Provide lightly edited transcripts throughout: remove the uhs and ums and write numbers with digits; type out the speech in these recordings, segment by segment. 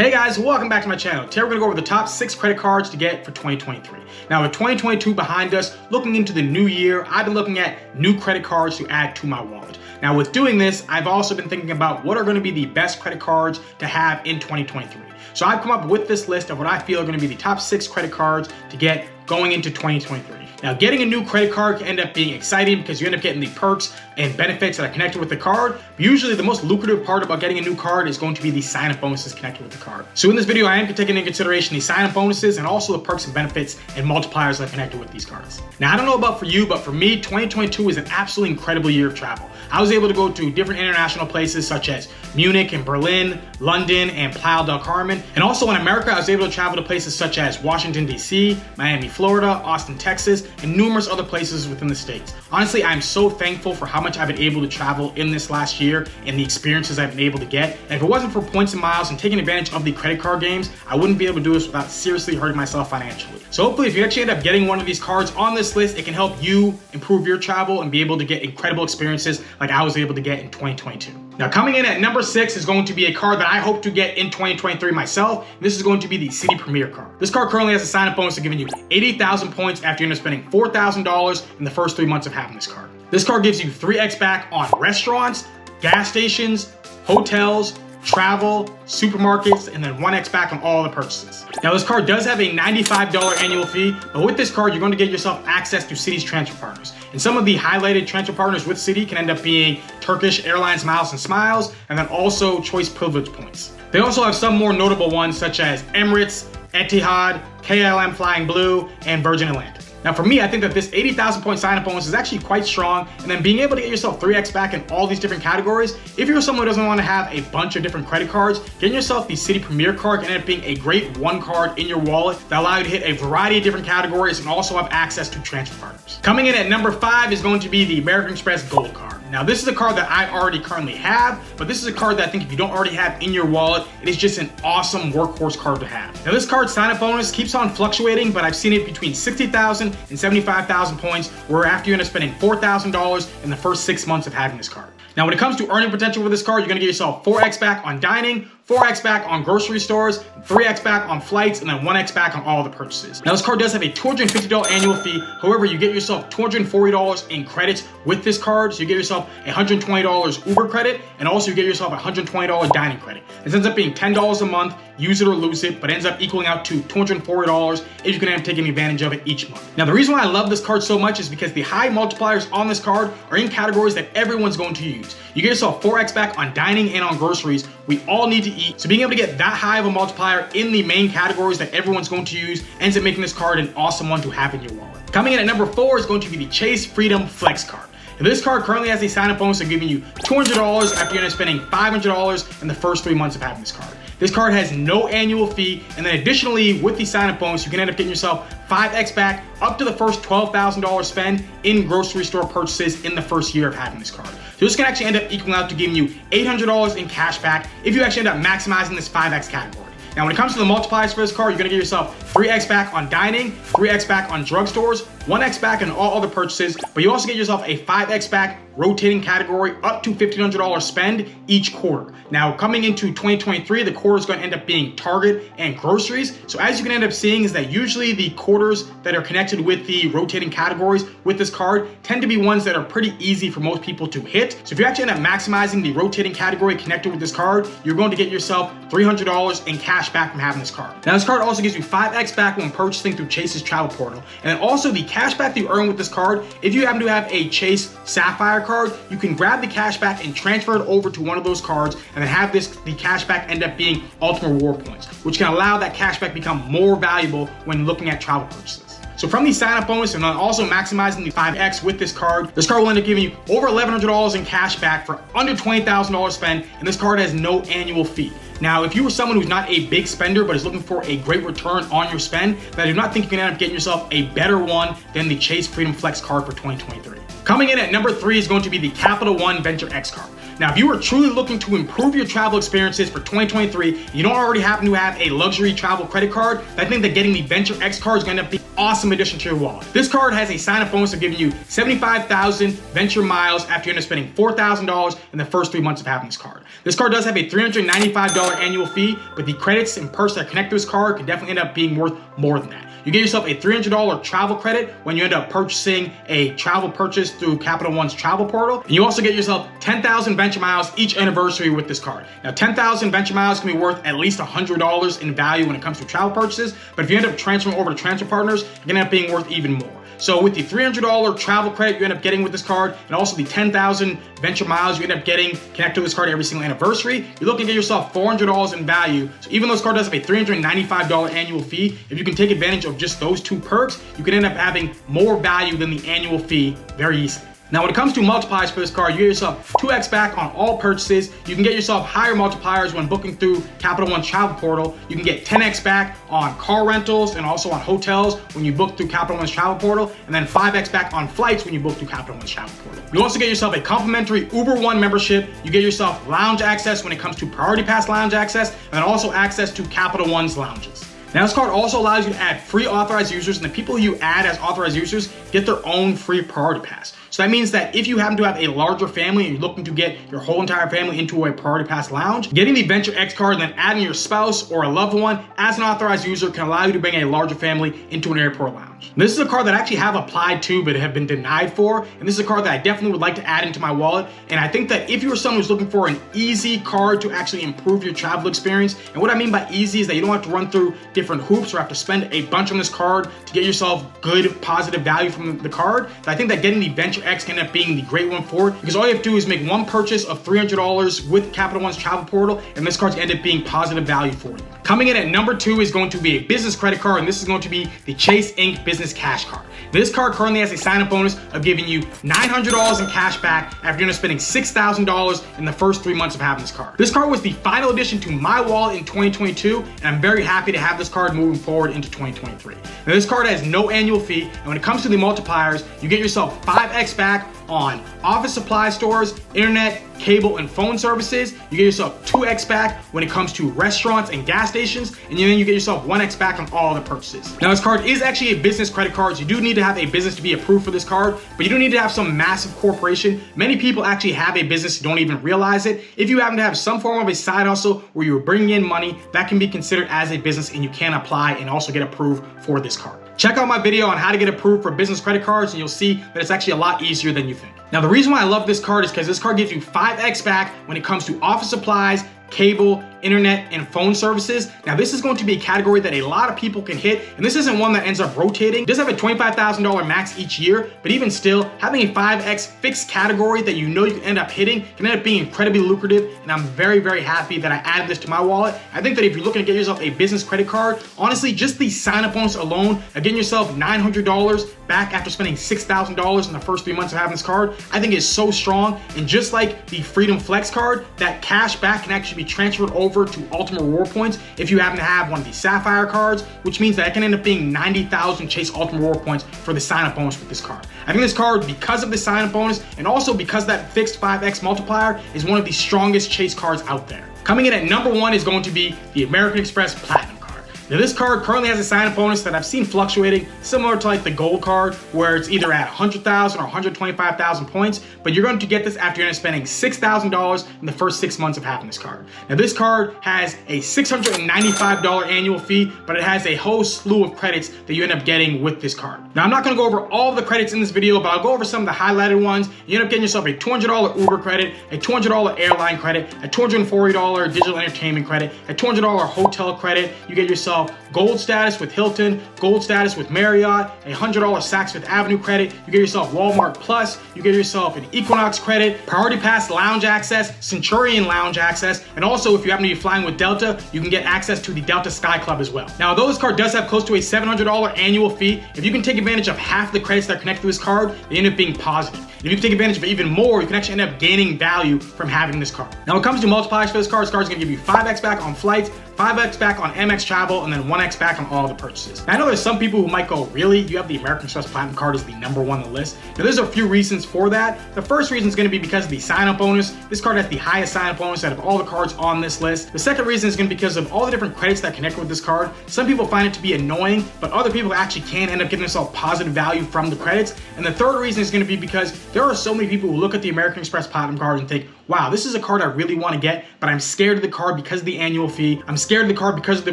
Hey guys, welcome back to my channel. Today we're going to go over the top 6 credit cards to get for 2023. Now with 2022 behind us, looking into the new year, I've been looking at new credit cards to add to my wallet. Now with doing this, I've also been thinking about what are going to be the best credit cards to have in 2023. So I've come up with this list of what I feel are going to be the top 6 credit cards to get going into 2023. Now, getting a new credit card can end up being exciting because you end up getting the perks and benefits that are connected with the card. But usually, the most lucrative part about getting a new card is going to be the sign-up bonuses connected with the card. So in this video, I am taking into consideration the sign-up bonuses and also the perks and benefits and multipliers that are connected with these cards. Now, I don't know about for you, but for me, 2022 is an absolutely incredible year of travel. I was able to go to different international places such as Munich and Berlin, London, and Playa del Carmen. And also in America, I was able to travel to places such as Washington, D.C., Miami, Florida, Austin, Texas, and numerous other places within the States. Honestly, I'm so thankful for how much I've been able to travel in this last year and the experiences I've been able to get. And if it wasn't for points and miles and taking advantage of the credit card games, I wouldn't be able to do this without seriously hurting myself financially. So hopefully, if you actually end up getting one of these cards on this list, it can help you improve your travel and be able to get incredible experiences like I was able to get in 2022. Now, coming in at number 6 is going to be a card that I hope to get in 2023 myself. This is going to be the City Premier card. This card currently has a sign-up bonus of giving you 80,000 points after you end up spending $4,000 in the first 3 months of having this card. This card gives you 3x back on restaurants, gas stations, hotels, travel, supermarkets, and then 1x back on all the purchases. Now this card does have a $95 annual fee, but with this card, you're going to get yourself access to City's transfer partners. And some of the highlighted transfer partners with City can end up being Turkish Airlines Miles and Smiles, and then also Choice Privilege Points. They also have some more notable ones such as Emirates, Etihad, KLM Flying Blue, and Virgin Atlantic. Now for me, I think that this 80,000 point sign-up bonus is actually quite strong, and then being able to get yourself 3x back in all these different categories. If you're someone who doesn't want to have a bunch of different credit cards, getting yourself the City Premier card can end up being a great one card in your wallet that allow you to hit a variety of different categories and also have access to transfer partners. Coming in at number 5 is going to be the American Express Gold card. Now this is a card that I already currently have, but this is a card that I think if you don't already have in your wallet, it is just an awesome workhorse card to have. Now this card's sign-up bonus keeps on fluctuating, but I've seen it between 60,000 and 75,000 points, where after you end up spending $4,000 in the first 6 months of having this card. Now when it comes to earning potential with this card, you're gonna get yourself 4x back on dining, 4x back on grocery stores, 3x back on flights, and then 1x back on all the purchases. Now this card does have a $250 annual fee. However, you get yourself $240 in credits with this card. So you get yourself $120 Uber credit, and also you get yourself a $120 dining credit. This ends up being $10 a month, use it or lose it, but ends up equaling out to $240 if you can end up taking advantage of it each month. Now the reason why I love this card so much is because the high multipliers on this card are in categories that everyone's going to use. You get yourself 4x back on dining and on groceries. We all need to eat. So being able to get that high of a multiplier in the main categories that everyone's going to use ends up making this card an awesome one to have in your wallet. Coming in at number 4 is going to be the Chase Freedom Flex card. Now, this card currently has a sign-up bonus of giving you $200 after you end up spending $500 in the first 3 months of having this card. This card has no annual fee, and then additionally, with the sign-up bonus, you can end up getting yourself 5x back up to the first $12,000 spend in grocery store purchases in the first year of having this card. So this can actually end up equaling out to giving you $800 in cash back if you actually end up maximizing this 5x category. Now, when it comes to the multipliers for this card, you're gonna get yourself 3x back on dining, 3x back on drugstores, 1x back on all other purchases, but you also get yourself a 5x back rotating category up to $1,500 spend each quarter. Now, coming into 2023, the quarter is going to end up being Target and groceries. So as you can end up seeing is that usually the quarters that are connected with the rotating categories with this card tend to be ones that are pretty easy for most people to hit. So if you actually end up maximizing the rotating category connected with this card, you're going to get yourself $300 in cash back from having this card. Now, this card also gives you 5x back when purchasing through Chase's travel portal. And then also the cash back that you earn with this card, if you happen to have a Chase Sapphire card, you can grab the cash back and transfer it over to one of those cards and then have the cash back end up being Ultimate Reward Points, which can allow that cash back become more valuable when looking at travel purchases. So from the sign-up bonus and then also maximizing the 5x with this card will end up giving you over $1,100 in cash back for under $20,000 spend, and this card has no annual fee. Now, if you were someone who's not a big spender but is looking for a great return on your spend, then I do not think you can end up getting yourself a better one than the Chase Freedom Flex card for 2023. Coming in at number 3 is going to be the Capital One Venture X card. Now, if you are truly looking to improve your travel experiences for 2023, you don't already happen to have a luxury travel credit card, I think that getting the Venture X card is going to be an awesome addition to your wallet. This card has a sign-up bonus of giving you 75,000 Venture miles after you end up spending $4,000 in the first 3 months of having this card. This card does have a $395 annual fee, but the credits and perks that connect to this card can definitely end up being worth more than that. You get yourself a $300 travel credit when you end up purchasing a travel purchase through Capital One's travel portal. And you also get yourself 10,000 Venture miles each anniversary with this card. Now, 10,000 Venture miles can be worth at least $100 in value when it comes to travel purchases, but if you end up transferring over to transfer partners, it can end up being worth even more. So with the $300 travel credit you end up getting with this card, and also the 10,000 Venture miles you end up getting connected to this card every single anniversary, you're looking to get yourself $400 in value. So even though this card does have a $395 annual fee, if you can take advantage of just those two perks, you can end up having more value than the annual fee very easily. Now, when it comes to multipliers for this card, you get yourself 2x back on all purchases. You can get yourself higher multipliers when booking through Capital One's travel portal. You can get 10x back on car rentals and also on hotels when you book through Capital One's travel portal, and then 5x back on flights when you book through Capital One's travel portal. You also get yourself a complimentary Uber One membership. You get yourself lounge access when it comes to Priority Pass lounge access, and then also access to Capital One's lounges. Now, this card also allows you to add free authorized users, and the people you add as authorized users get their own free Priority Pass. So that means that if you happen to have a larger family and you're looking to get your whole entire family into a Priority Pass lounge, getting the Venture X card and then adding your spouse or a loved one as an authorized user can allow you to bring a larger family into an airport lounge. This is a card that I actually have applied to but have been denied for, and this is a card that I definitely would like to add into my wallet. And I think that if you're someone who's looking for an easy card to actually improve your travel experience, and what I mean by easy is that you don't have to run through different hoops or have to spend a bunch on this card to get yourself good positive value from the card, I think that getting the Venture X can end up being the great one for it, because all you have to do is make one purchase of $300 with Capital One's travel portal, and this card's end up being positive value for you. Coming in at number 2 is going to be a business credit card, and this is going to be the Chase Inc. Business Cash Card. This card currently has a sign-up bonus of giving you $900 in cash back after you're spending $6,000 in the first 3 months of having this card. This card was the final addition to my wallet in 2022, and I'm very happy to have this card moving forward into 2023. Now, this card has no annual fee, and when it comes to the multipliers, you get yourself 5x back on office supply stores, internet, cable, and phone services. You get yourself 2x back when it comes to restaurants and gas stations, and then you get yourself 1x back on all the purchases. Now, this card is actually a business credit card, so you do need to have a business to be approved for this card, but you don't need to have some massive corporation. Many people actually have a business and don't even realize it. If you happen to have some form of a side hustle where you're bringing in money, that can be considered as a business, and you can apply and also get approved for this card. Check out my video on how to get approved for business credit cards, and you'll see that it's actually a lot easier than you think. Now, the reason why I love this card is because this card gives you 5x back when it comes to office supplies, cable, internet, and phone services. Now, this is going to be a category that a lot of people can hit, and this isn't one that ends up rotating. It does have a $25,000 max each year, but even still, having a 5x fixed category that you know you can end up hitting can end up being incredibly lucrative, and I'm very, very happy that I added this to my wallet. I think that if you're looking to get yourself a business credit card, honestly, just the sign-up bonus alone, getting yourself $900 back after spending $6,000 in the first 3 months of having this card, I think is so strong. And just like the Freedom Flex card, that cash back can actually be transferred over to Ultimate Reward Points if you happen to have one of the Sapphire cards, which means that it can end up being 90,000 Chase Ultimate Reward Points for the sign-up bonus with this card. I think this card, because of the sign-up bonus and also because that fixed 5x multiplier, is one of the strongest Chase cards out there. Coming in at number 1 is going to be the American Express Platinum card. Now, this card currently has a sign-up bonus that I've seen fluctuating, similar to like the gold card, where it's either at 100,000 or 125,000 points, but you're going to get this after you're spending $6,000 in the first 6 months of having this card. Now, this card has a $695 annual fee, but it has a whole slew of credits that you end up getting with this card. Now, I'm not going to go over all of the credits in this video, but I'll go over some of the highlighted ones. You end up getting yourself a $200 Uber credit, a $200 airline credit, a $240 digital entertainment credit, a $200 hotel credit. You get yourself gold status with Hilton, gold status with Marriott, a $100 Saks Fifth Avenue credit. You get yourself Walmart Plus. You get yourself an Equinox credit, Priority Pass lounge access, Centurion lounge access, and also if you happen to be flying with Delta, you can get access to the Delta Sky Club as well. Now, although this card does have close to a $700 annual fee, if you can take advantage of half the credits that are connected to this card, they end up being positive. If you can take advantage of even more, you can actually end up gaining value from having this card. Now, when it comes to multipliers for this card is going to give you 5x back on flights, 5x back on MX travel, and then 1x back on all the purchases. Now, I know there's some people who might go, really? You have the American Express Platinum card as the #1 on the list? Now, there's a few reasons for that. The first reason is going to be because of the sign-up bonus. This card has the highest sign-up bonus out of all the cards on this list. The second reason is going to be because of all the different credits that connect with this card. Some people find it to be annoying, but other people actually can end up getting themselves positive value from the credits. And the third reason is going to be because there are so many people who look at the American Express Platinum card and think, wow, this is a card I really want to get, but I'm scared of the card because of the annual fee. I'm scared of the card because of the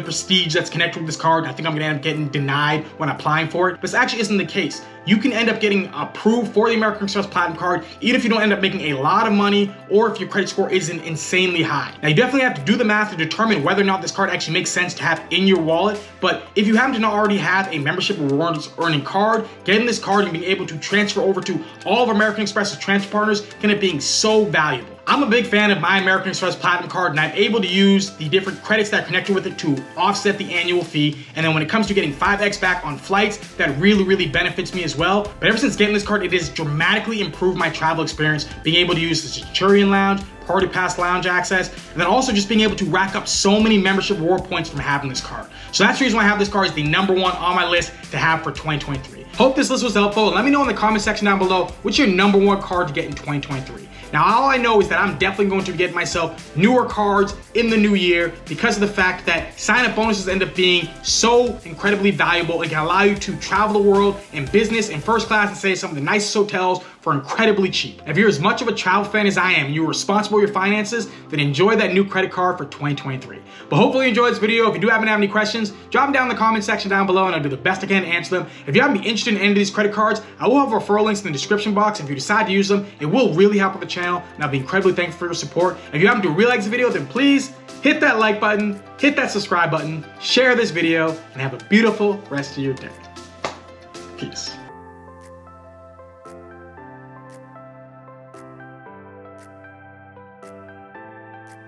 prestige that's connected with this card. I think I'm going to end up getting denied when applying for it. But this actually isn't the case. You can end up getting approved for the American Express Platinum card even if you don't end up making a lot of money or if your credit score isn't insanely high. Now, you definitely have to do the math to determine whether or not this card actually makes sense to have in your wallet, but if you happen to not already have a membership rewards earning card, getting this card and being able to transfer over to all of American Express's transfer partners can end up being so valuable. I'm a big fan of my American Express Platinum card, and I'm able to use the different credits that are connected with it to offset the annual fee. And then when it comes to getting 5x back on flights, that really benefits me as well. But ever since getting this card, it has dramatically improved my travel experience, being able to use the Centurion Lounge, Party Pass Lounge access, and then also just being able to rack up so many membership reward points from having this card. So that's the reason why I have this card as the #1 on my list to have for 2023. Hope this list was helpful. Let me know in the comment section down below what's your #1 card to get in 2023. Now, all I know is that I'm definitely going to get myself newer cards in the new year because of the fact that sign-up bonuses end up being so incredibly valuable. It can allow you to travel the world in business and first class and stay at some of the nicest hotels for incredibly cheap. If you're as much of a travel fan as I am and you're responsible for your finances, then enjoy that new credit card for 2023. But hopefully you enjoyed this video. If you do happen to have any questions, drop them down in the comment section down below and I'll do the best I can to answer them. If you happen to be interested in any of these credit cards, I will have referral links in the description box. If you decide to use them, it will really help with the channel and I'll be incredibly thankful for your support. If you happen to really like this video, then please hit that like button, hit that subscribe button, share this video, and have a beautiful rest of your day. Peace.